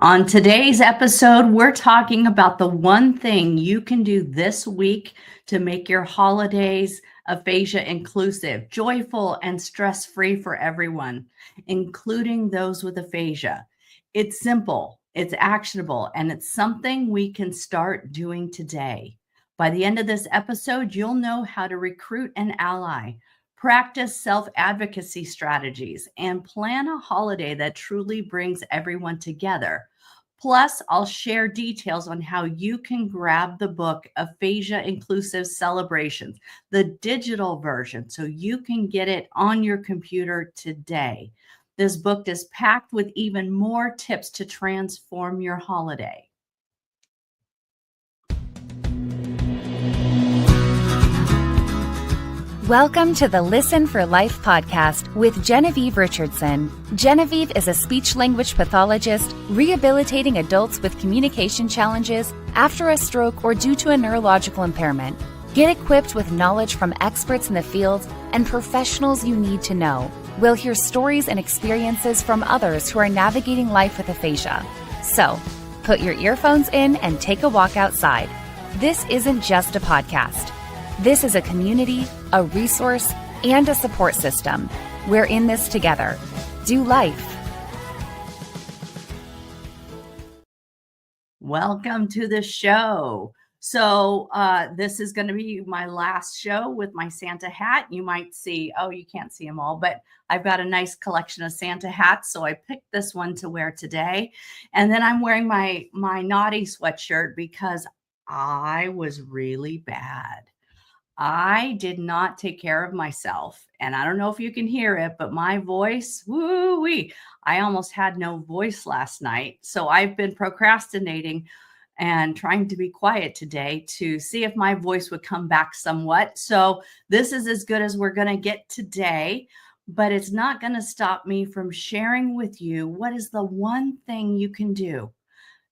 On today's episode, we're talking about the one thing you can do this week to make your holidays aphasia-inclusive, joyful, and stress-free for everyone, including those with aphasia. It's simple, it's actionable, and it's something we can start doing today. By the end of this episode, you'll know how to recruit an ally, practice self-advocacy strategies, and plan a holiday that truly brings everyone together. Plus, I'll share details on how you can grab the book Aphasia-Inclusive Celebrations, the digital version, so you can get it on your computer today. This book is packed with even more tips to transform your holiday. Welcome to the Listen for Life podcast with Genevieve Richardson. Genevieve is a speech-language pathologist rehabilitating adults with communication challenges after a stroke or due to a neurological impairment. Get equipped with knowledge from experts in the field and professionals you need to know. We'll hear stories and experiences from others who are navigating life with aphasia. So, put your earphones in and take a walk outside. This isn't just a podcast. This is a community, a resource, and a support system. We're in this together. Do life. Welcome to the show. So this is going to be my last show with my Santa hat. You might see, you can't see them all, but I've got a nice collection of Santa hats. So I picked this one to wear today. And then I'm wearing my naughty sweatshirt because I was really bad. I did not take care of myself. And I don't know if you can hear it, but my voice, woo-wee, I almost had no voice last night. So I've been procrastinating and trying to be quiet today to see if my voice would come back somewhat. So this is as good as we're going to get today, but it's not going to stop me from sharing with you what is the one thing you can do.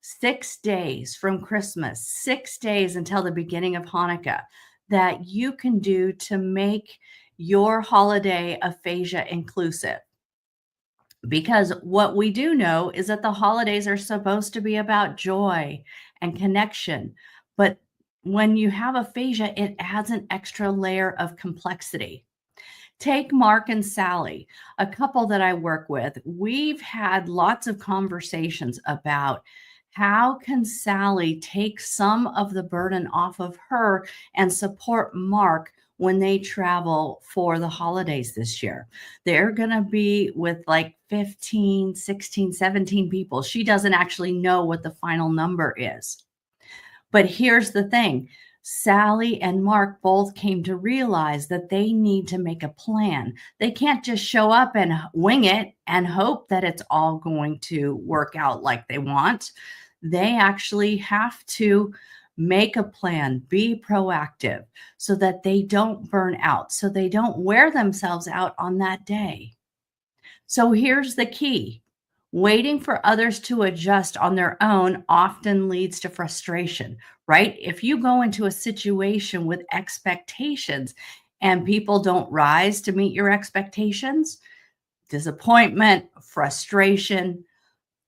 6 days from Christmas, 6 days until the beginning of Hanukkah, that you can do to make your holiday aphasia inclusive. Because what we do know is that the holidays are supposed to be about joy and connection. But when you have aphasia, it adds an extra layer of complexity. Take Mark and Sally, a couple that I work with. We've had lots of conversations about how can Sally take some of the burden off of her and support Mark when they travel for the holidays this year? They're going to be with like 15, 16, 17 people. She doesn't actually know what the final number is. But here's the thing. Sally and Mark both came to realize that they need to make a plan. They can't just show up and wing it and hope that it's all going to work out like they want. They actually have to make a plan, be proactive so that they don't burn out, so they don't wear themselves out on that day. So here's the key. Waiting for others to adjust on their own often leads to frustration, right? If you go into a situation with expectations and people don't rise to meet your expectations, disappointment, frustration.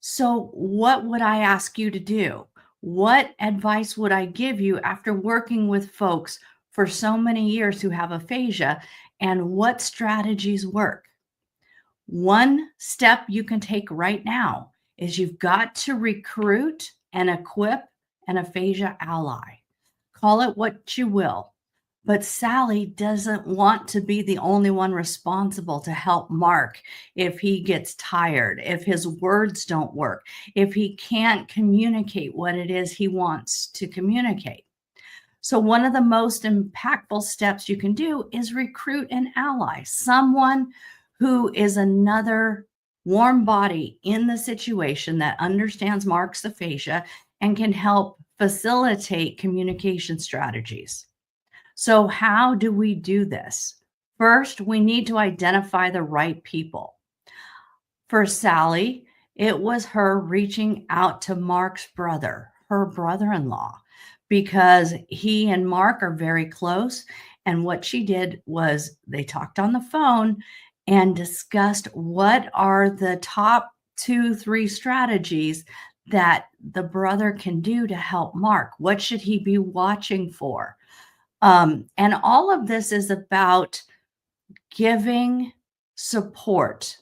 So what would I ask you to do? What advice would I give you after working with folks for so many years who have aphasia, and what strategies work? One step you can take right now is you've got to recruit and equip an aphasia ally. Call it what you will. But Sally doesn't want to be the only one responsible to help Mark if he gets tired, if his words don't work, if he can't communicate what it is he wants to communicate. So one of the most impactful steps you can do is recruit an ally, someone who is another warm body in the situation that understands Mark's aphasia and can help facilitate communication strategies. So how do we do this? First, we need to identify the right people. For Sally, it was her reaching out to Mark's brother, her brother-in-law, because he and Mark are very close. And what she did was they talked on the phone and discussed what are the top 2-3 strategies that the brother can do to help Mark? What should he be watching for? And all of this is about giving support.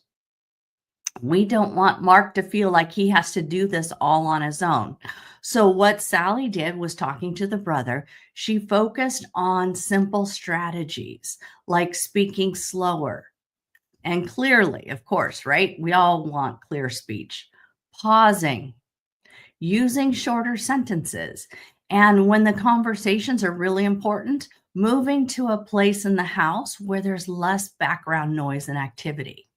We don't want Mark to feel like he has to do this all on his own. So what Sally did was talking to the brother. She focused on simple strategies like speaking slower and clearly, of course, right? We all want clear speech. Pausing, using shorter sentences. And when the conversations are really important, moving to a place in the house where there's less background noise and activity.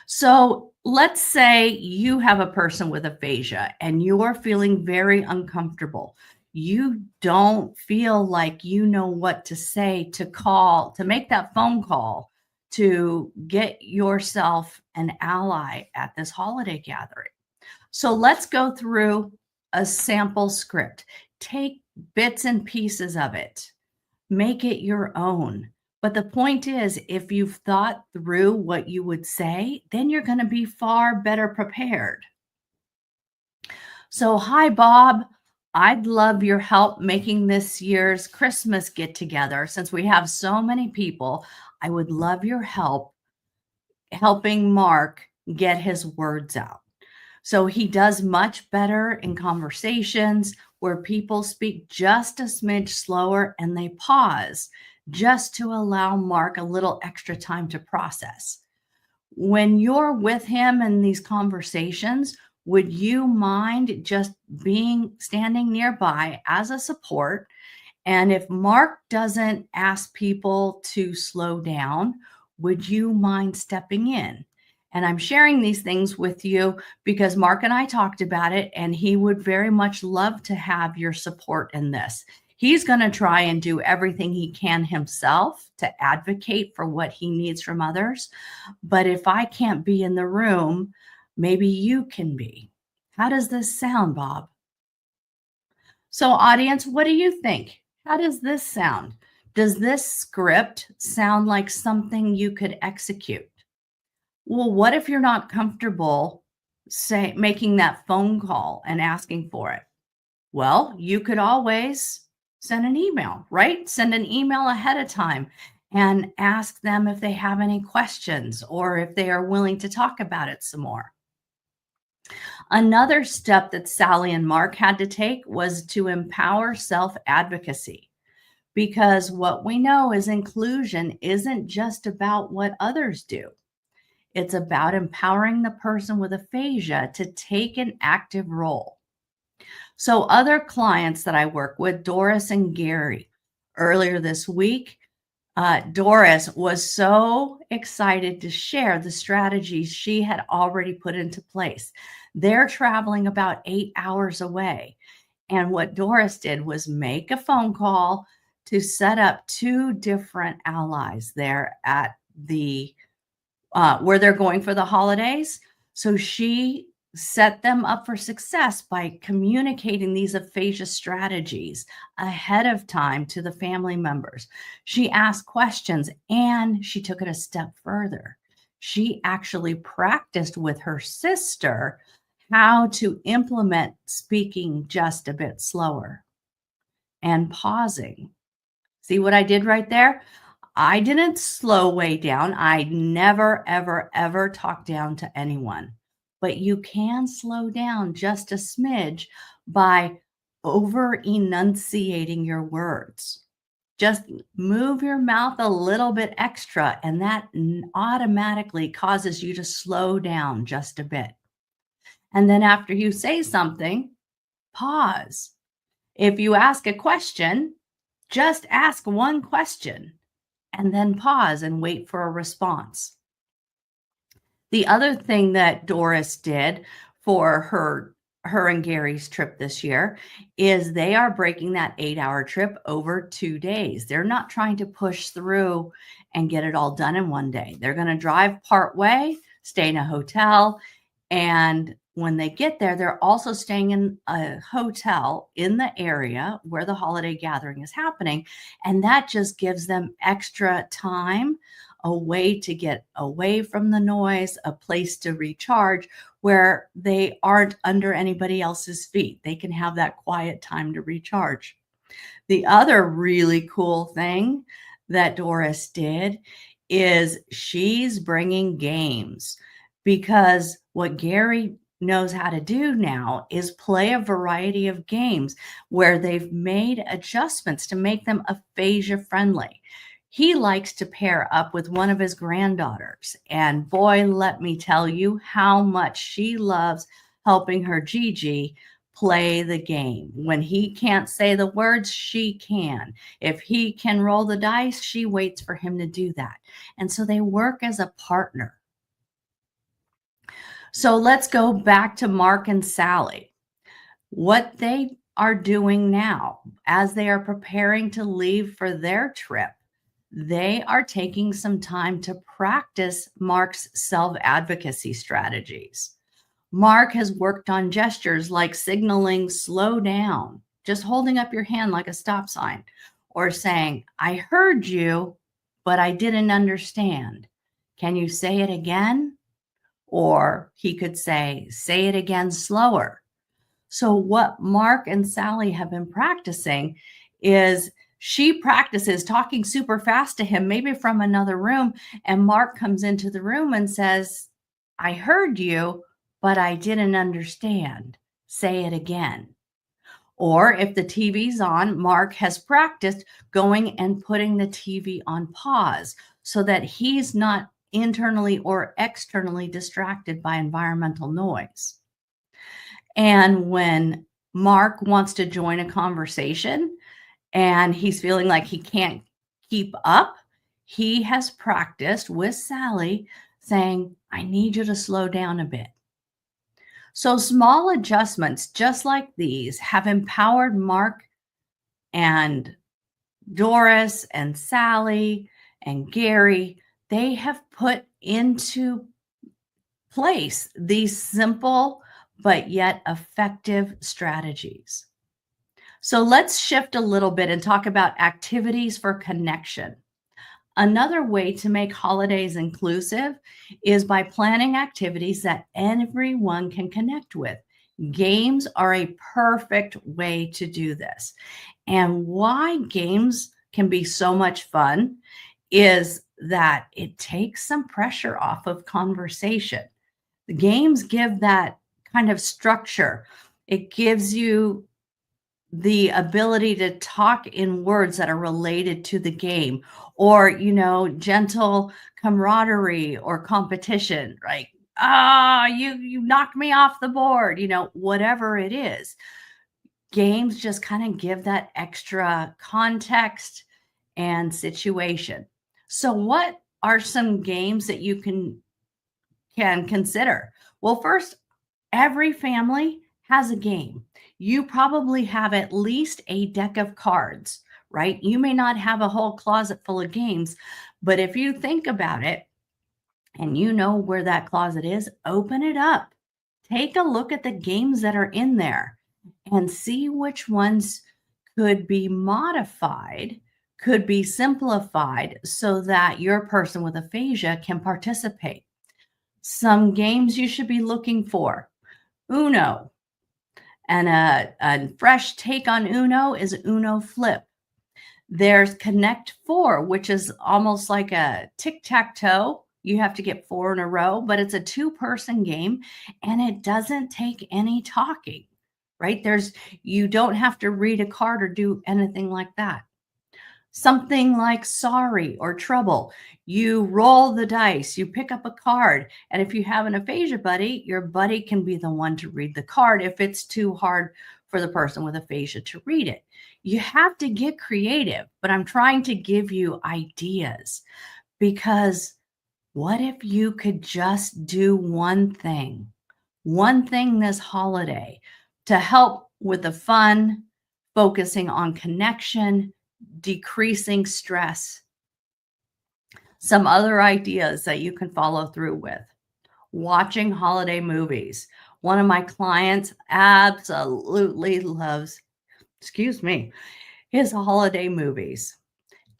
So let's say you have a person with aphasia and you're feeling very uncomfortable. You don't feel like you know what to say to make that phone call to get yourself an ally at this holiday gathering. So let's go through a sample script. Take bits and pieces of it, make it your own. But the point is, if you've thought through what you would say, then you're going to be far better prepared. So, hi, Bob. I'd love your help making this year's Christmas get together. Since we have so many people, I would love your help helping Mark get his words out. So he does much better in conversations where people speak just a smidge slower and they pause just to allow Mark a little extra time to process. When you're with him in these conversations, would you mind just standing nearby as a support? And if Mark doesn't ask people to slow down, would you mind stepping in? And I'm sharing these things with you because Mark and I talked about it, and he would very much love to have your support in this. He's going to try and do everything he can himself to advocate for what he needs from others. But if I can't be in the room, maybe you can be. How does this sound, Bob? So, audience, what do you think? How does this sound? Does this script sound like something you could execute? Well, what if you're not comfortable making that phone call and asking for it? Well, you could always send an email, right? Send an email ahead of time and ask them if they have any questions or if they are willing to talk about it some more. Another step that Sally and Mark had to take was to empower self-advocacy, because what we know is inclusion isn't just about what others do. It's about empowering the person with aphasia to take an active role. So other clients that I work with, Doris and Gary, earlier this week, Doris was so excited to share the strategies she had already put into place. They're traveling about 8 hours away. And what Doris did was make a phone call to set up 2 different allies there at the where they're going for the holidays. So she set them up for success by communicating these aphasia strategies ahead of time to the family members. She asked questions and she took it a step further. She actually practiced with her sister how to implement speaking just a bit slower and pausing. See what I did right there? I didn't slow way down. I never, ever, ever talk down to anyone. But you can slow down just a smidge by over enunciating your words. Just move your mouth a little bit extra, and that automatically causes you to slow down just a bit. And then after you say something, pause. If you ask a question, just ask one question and then pause and wait for a response. The other thing that Doris did for her and Gary's trip this year is they are breaking that 8-hour trip over 2 days. They're not trying to push through and get it all done in one day. They're going to drive part way, stay in a hotel, and when they get there, they're also staying in a hotel in the area where the holiday gathering is happening. And that just gives them extra time a way to get away from the noise, a place to recharge where they aren't under anybody else's feet. They can have that quiet time to recharge. The other really cool thing that Doris did is she's bringing games, because what Gary knows how to do now is play a variety of games where they've made adjustments to make them aphasia friendly. He likes to pair up with one of his granddaughters, and boy, let me tell you how much she loves helping her Gigi play the game. When he can't say the words, she can. If he can roll the dice, she waits for him to do that. And so they work as a partner. So let's go back to Mark and Sally. What they are doing now, as they are preparing to leave for their trip, they are taking some time to practice Mark's self-advocacy strategies. Mark has worked on gestures like signaling slow down, just holding up your hand like a stop sign, or saying, I heard you, but I didn't understand. Can you say it again? Or he could say it again slower. So what Mark and Sally have been practicing is she practices talking super fast to him, maybe from another room, and Mark comes into the room and says, I heard you, but I didn't understand. Say it again. Or if the TV's on, Mark has practiced going and putting the TV on pause so that he's not internally or externally distracted by environmental noise. And when Mark wants to join a conversation and he's feeling like he can't keep up, he has practiced with Sally saying, I need you to slow down a bit. So small adjustments just like these have empowered Mark and Doris and Sally and Gary. They have put into place these simple but yet effective strategies. So let's shift a little bit and talk about activities for connection. Another way to make holidays inclusive is by planning activities that everyone can connect with. Games are a perfect way to do this. And why games can be so much fun is that it takes some pressure off of conversation. The games give that kind of structure. It gives you the ability to talk in words that are related to the game, or, gentle camaraderie or competition, right? You knocked me off the board, whatever it is. Games just kind of give that extra context and situation. So what are some games that you can consider? Well, first, every family has a game. You probably have at least a deck of cards, right? You may not have a whole closet full of games, but if you think about it and you know where that closet is, open it up. Take a look at the games that are in there and see which ones could be modified, could be simplified so that your person with aphasia can participate. Some games you should be looking for. Uno. And a fresh take on Uno is Uno Flip. There's Connect Four, which is almost like a tic-tac-toe. You have to get 4 in a row, but it's a 2-person game and it doesn't take any talking, right? You don't have to read a card or do anything like that. Something like Sorry or Trouble. You roll the dice, you pick up a card, and if you have an aphasia buddy, your buddy can be the one to read the card if it's too hard for the person with aphasia to read it. You have to get creative, but I'm trying to give you ideas, because what if you could just do one thing this holiday to help with the fun, focusing on connection, decreasing stress. Some other ideas that you can follow through with. Watching holiday movies. One of my clients absolutely loves, his holiday movies.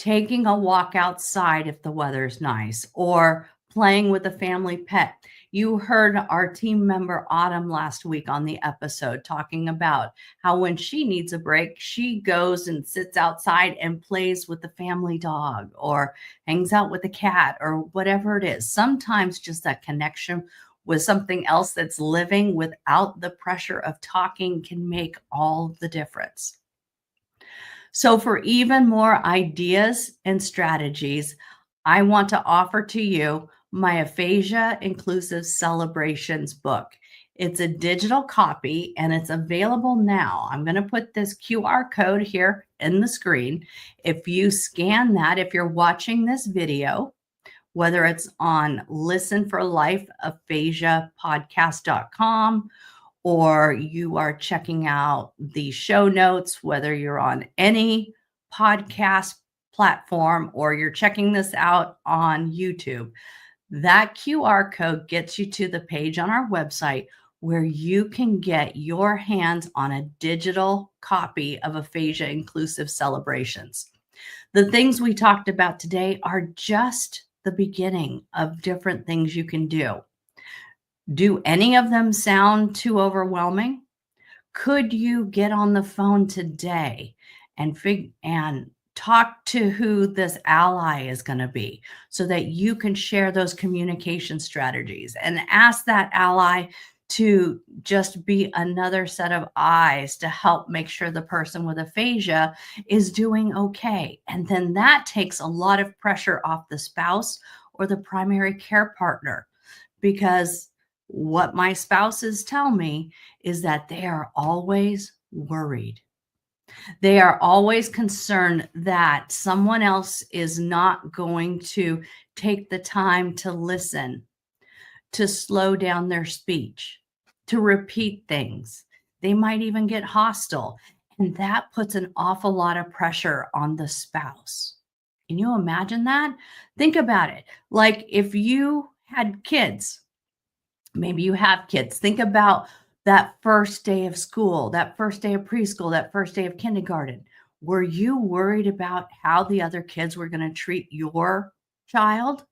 taking a walk outside if the weather's nice, or playing with a family pet. You heard our team member Autumn last week on the episode talking about how when she needs a break, she goes and sits outside and plays with the family dog or hangs out with the cat or whatever it is. Sometimes just that connection with something else that's living without the pressure of talking can make all the difference. So, for even more ideas and strategies, I want to offer to you my Aphasia-Inclusive Celebrations book. It's a digital copy and it's available now. I'm going to put this QR code here in the screen. If you scan that, if you're watching this video, whether it's on Listen for Life, aphasiapodcast.com, or you are checking out the show notes, whether you're on any podcast platform or you're checking this out on YouTube, that QR code gets you to the page on our website where you can get your hands on a digital copy of Aphasia-Inclusive Celebrations. The things we talked about today are just the beginning of different things you can do. Do any of them sound too overwhelming? Could you get on the phone today and talk to who this ally is going to be so that you can share those communication strategies and ask that ally to just be another set of eyes to help make sure the person with aphasia is doing okay? And then that takes a lot of pressure off the spouse or the primary care partner, because what my spouses tell me is that they are always worried. They are always concerned that someone else is not going to take the time to listen, to slow down their speech, to repeat things. They might even get hostile. And that puts an awful lot of pressure on the spouse. Can you imagine that? Think about it. Like if you had kids, maybe you have kids. Think about that first day of school, that first day of preschool, that first day of kindergarten. Were you worried about how the other kids were going to treat your child?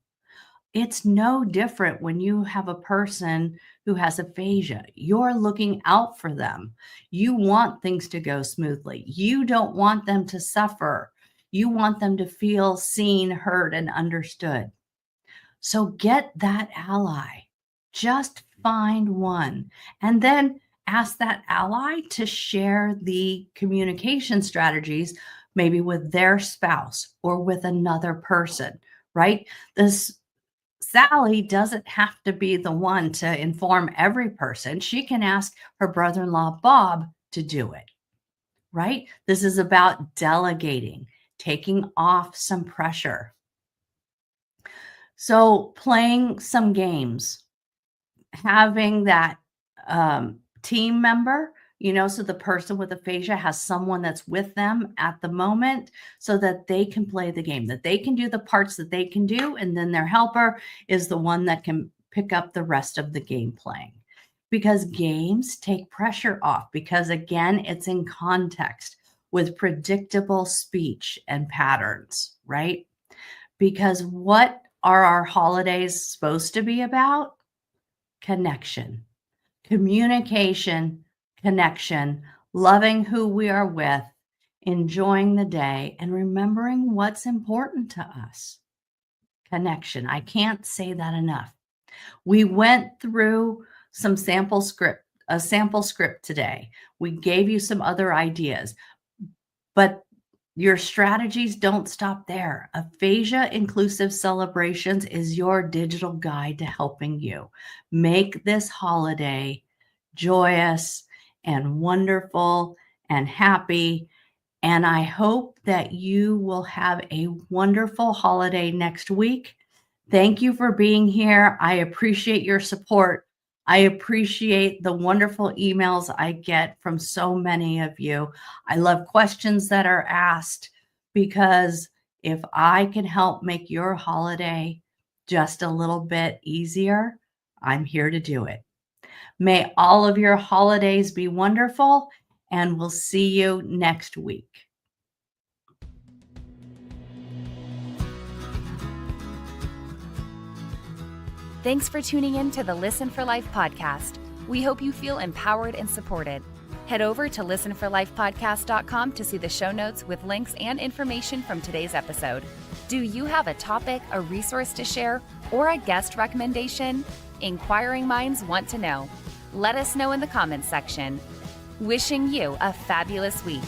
It's no different when you have a person who has aphasia. You're looking out for them. You want things to go smoothly. You don't want them to suffer. You want them to feel seen, heard, and understood. So get that ally. Just find one and then ask that ally to share the communication strategies, maybe with their spouse or with another person, right? This Sally doesn't have to be the one to inform every person. She can ask her brother-in-law, Bob, to do it, right? This is about delegating, taking off some pressure. So playing some games, having that team member, so the person with aphasia has someone that's with them at the moment so that they can play the game, that they can do the parts that they can do. And then their helper is the one that can pick up the rest of the game playing, because games take pressure off, because again, it's in context with predictable speech and patterns, right? Because what are our holidays supposed to be about? Connection, communication, connection, loving who we are with, enjoying the day, and remembering what's important to us. Connection. I can't say that enough. We went through a sample script today. We gave you some other ideas, but your strategies don't stop there. Aphasia-Inclusive Celebrations is your digital guide to helping you make this holiday joyous and wonderful and happy. And I hope that you will have a wonderful holiday next week. Thank you for being here. I appreciate your support. I appreciate the wonderful emails I get from so many of you. I love questions that are asked, because if I can help make your holiday just a little bit easier, I'm here to do it. May all of your holidays be wonderful, and we'll see you next week. Thanks for tuning in to the Listen for Life podcast. We hope you feel empowered and supported. Head over to listenforlifepodcast.com to see the show notes with links and information from today's episode. Do you have a topic, a resource to share, or a guest recommendation? Inquiring minds want to know. Let us know in the comments section. Wishing you a fabulous week.